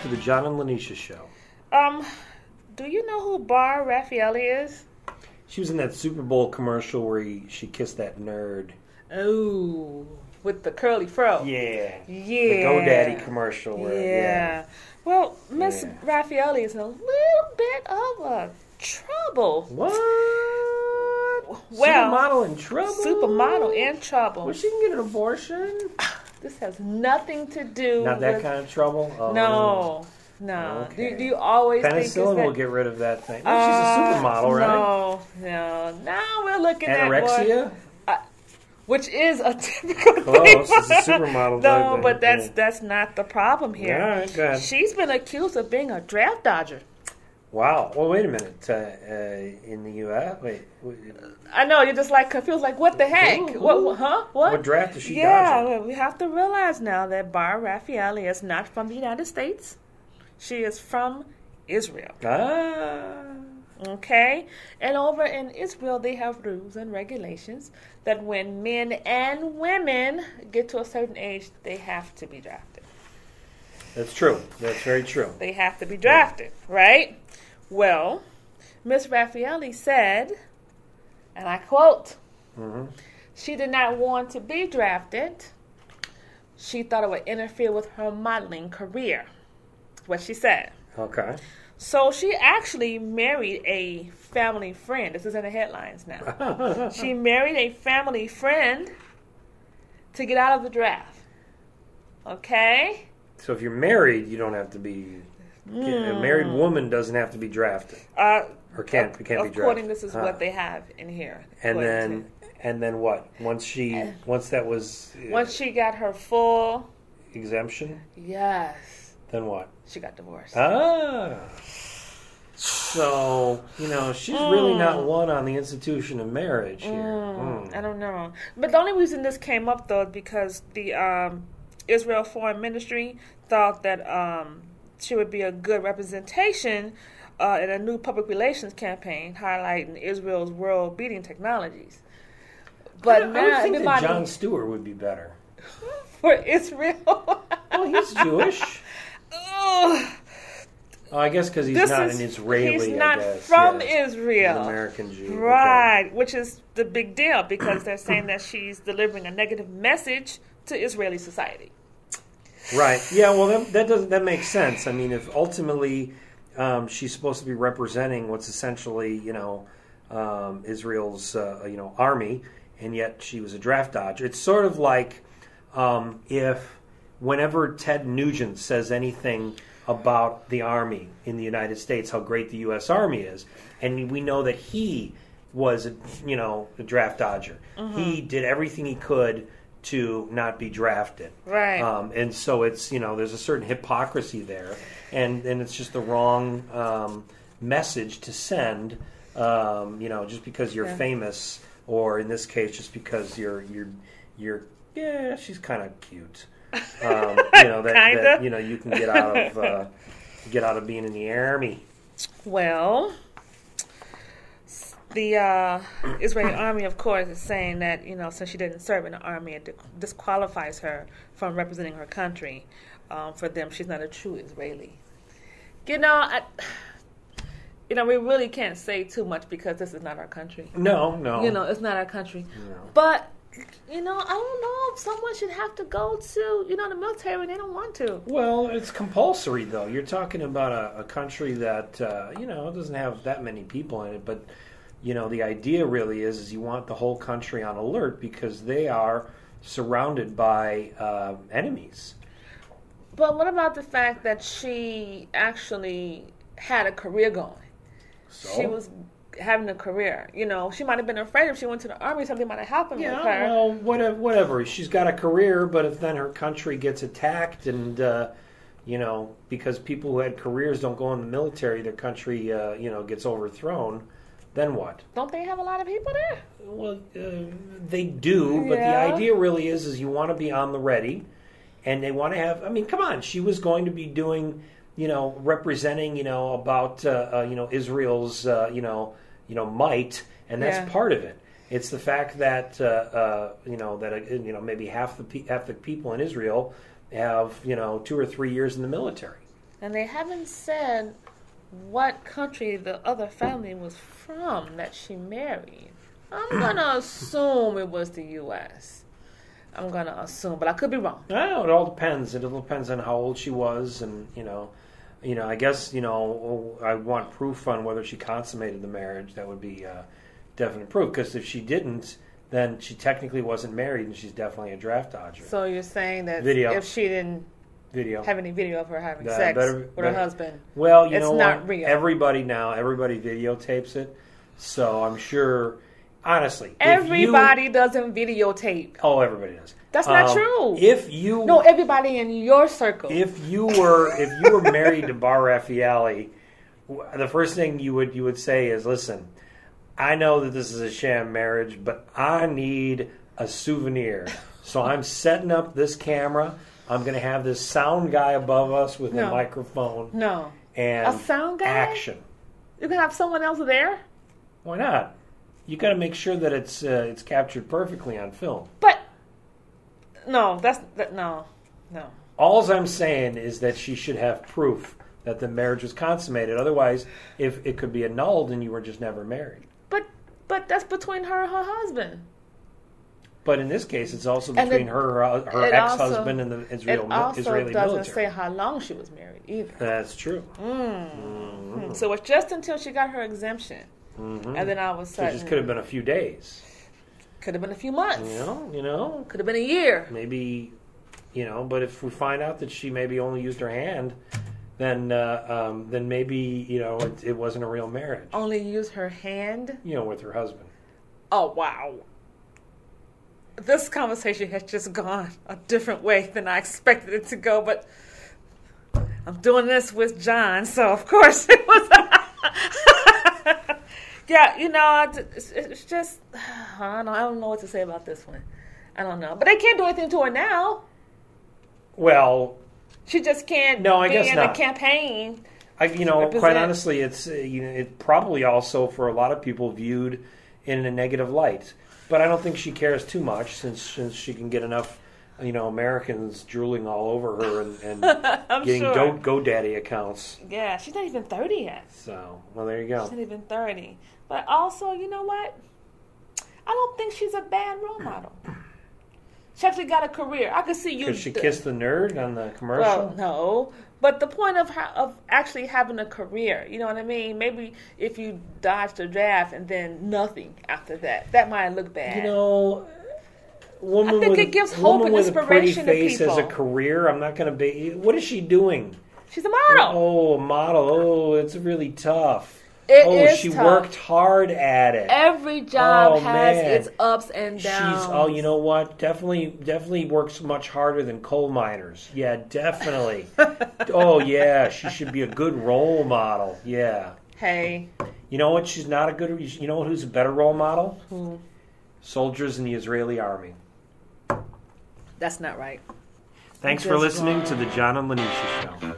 to the John and Linetia show. Do you know who Bar Refaeli is? She was in that Super Bowl commercial where she kissed that nerd. Oh, with the curly fro. Yeah. Yeah. The GoDaddy commercial. Yeah. Well, Miss Refaeli is in a little bit of a trouble. What? Well, supermodel in trouble? Supermodel in trouble. Well, she can get an abortion. This has nothing to do Not that kind of trouble? Oh. No. Okay. Do you always think penicillin will get rid of that thing. Well, she's a supermodel, right? No. Now we're looking anorexia? Which is a typical Close. thing. It's a supermodel. No, but that's not the problem here. All right, go ahead. She's been accused of being a draft dodger. Wow. Well, wait a minute. In the U.S., wait. I know, you're just like confused, like, what the heck? Who? What? What draft is she dodging? Yeah, we have to realize now that Bar Refaeli is not from the United States. She is from Israel. Okay? And over in Israel, they have rules and regulations that when men and women get to a certain age, they have to be drafted. That's true. That's very true. They have to be drafted, right? Well, Miss Refaeli said, and I quote, she did not want to be drafted. She thought it would interfere with her modeling career. That's what she said. Okay. So she actually married a family friend. This is in the headlines now. She married a family friend to get out of the draft. Okay? So if you're married, you don't have to be... A married woman doesn't have to be drafted. Or can't be drafted. According, this is what they have in here. And then what? Once she got her full... exemption? Yes. Then what? She got divorced. So, she's really not one on the institution of marriage here. I don't know. But the only reason this came up, though, is because the Israel Foreign Ministry thought that she would be a good representation in a new public relations campaign highlighting Israel's world-beating technologies. But I would think that Jon Stewart would be better. For Israel? Well, he's Jewish. I guess because he's not an Israeli. He's not from Israel. He's an American Jew. Right, okay. Which is the big deal because they're saying that she's delivering a negative message to Israeli society. Right. Yeah, well, that makes sense. I mean, if ultimately she's supposed to be representing what's essentially, Israel's, army, and yet she was a draft dodger. It's sort of like if whenever Ted Nugent says anything about the Army in the United States, how great the U.S. Army is, and we know that he was, a draft dodger. He did everything he could to not be drafted. Right. And so it's, there's a certain hypocrisy there, and it's just the wrong message to send, just because you're famous, or in this case, just because you're she's kind of cute. That you can get out of being in the army. Well, the Israeli army, of course, is saying that since she didn't serve in the army, it disqualifies her from representing her country. For them, she's not a true Israeli. We really can't say too much because this is not our country. No. It's not our country. No. But I don't know if someone should have to go to, the military when they don't want to. Well, it's compulsory, though. You're talking about a country that, doesn't have that many people in it. But, the idea really is you want the whole country on alert because they are surrounded by enemies. But what about the fact that she actually had a career going? So? She was having a career. She might have been afraid if she went to the army, something might have happened with her. Yeah, well, whatever. She's got a career, but if then her country gets attacked and, because people who had careers don't go in the military, their country, gets overthrown, then what? Don't they have a lot of people there? Well, they do, but the idea really is you want to be on the ready, and they want to have, come on, she was going to be doing, representing, about, Israel's, might, and that's part of it. It's the fact that maybe half the people in Israel have 2 or 3 years in the military. And they haven't said what country the other family was from that she married. I'm going to assume it was the U.S. I'm going to assume, but I could be wrong. No, it all depends. It all depends on how old she was, and I guess I want proof on whether she consummated the marriage. That would be definite proof. Because if she didn't, then she technically wasn't married, and she's definitely a draft dodger. So you're saying that if she didn't have any video of her having sex with her husband, well, it's not real. Everybody videotapes it, so I'm sure. Honestly, everybody doesn't videotape. Oh, everybody does. That's not true. Everybody in your circle. If you were married to Bar Refaeli, the first thing you would say is, "Listen, I know that this is a sham marriage, but I need a souvenir. So I'm setting up this camera. I'm going to have this sound guy above us with a microphone. No, and a sound guy. Action. You can have someone else there. Why not? You got to make sure that it's captured perfectly on film. But no. All I'm saying is that she should have proof that the marriage was consummated. Otherwise, if it could be annulled and you were just never married. But that's between her and her husband. But in this case, it's also between her ex-husband and the Israeli military. It also doesn't say how long she was married either. That's true. Mm-hmm. So it's just until she got her exemption. Mm-hmm. And then all of a sudden... So it just could have been a few days. Could have been a few months. Could have been a year. Maybe, but if we find out that she maybe only used her hand, then maybe, it wasn't a real marriage. Only used her hand? With her husband. Oh, wow. This conversation has just gone a different way than I expected it to go, but I'm doing this with John, so of course it was... Yeah, it's just, I don't know what to say about this one. I don't know. But they can't do anything to her now. Well... She just can't be in a campaign. Quite honestly, it's probably also for a lot of people viewed in a negative light. But I don't think she cares too much since she can get enough, Americans drooling all over her and getting GoDaddy accounts. Yeah, she's not even 30 yet. So, well, there you go. She's not even 30. But also, you know what? I don't think she's a bad role model. She actually got a career. I could see you. Could she kiss the nerd on the commercial? Well, no. But the point of actually having a career, you know what I mean? Maybe if you dodged a draft and then nothing after that might look bad. Woman I think it gives hope and inspiration with a pretty face to people. As a career, I'm not going to be. What is she doing? She's a model. Oh, a model. Oh, it's really tough. She tough. Worked hard at it. Every job has its ups and downs. You know what? Definitely works much harder than coal miners. Yeah, definitely. Oh, yeah. She should be a good role model. Yeah. Hey. You know what? She's not a good... You know who's a better role model? Who? Soldiers in the Israeli army. That's not right. Thanks for listening to the John and Linetia Show.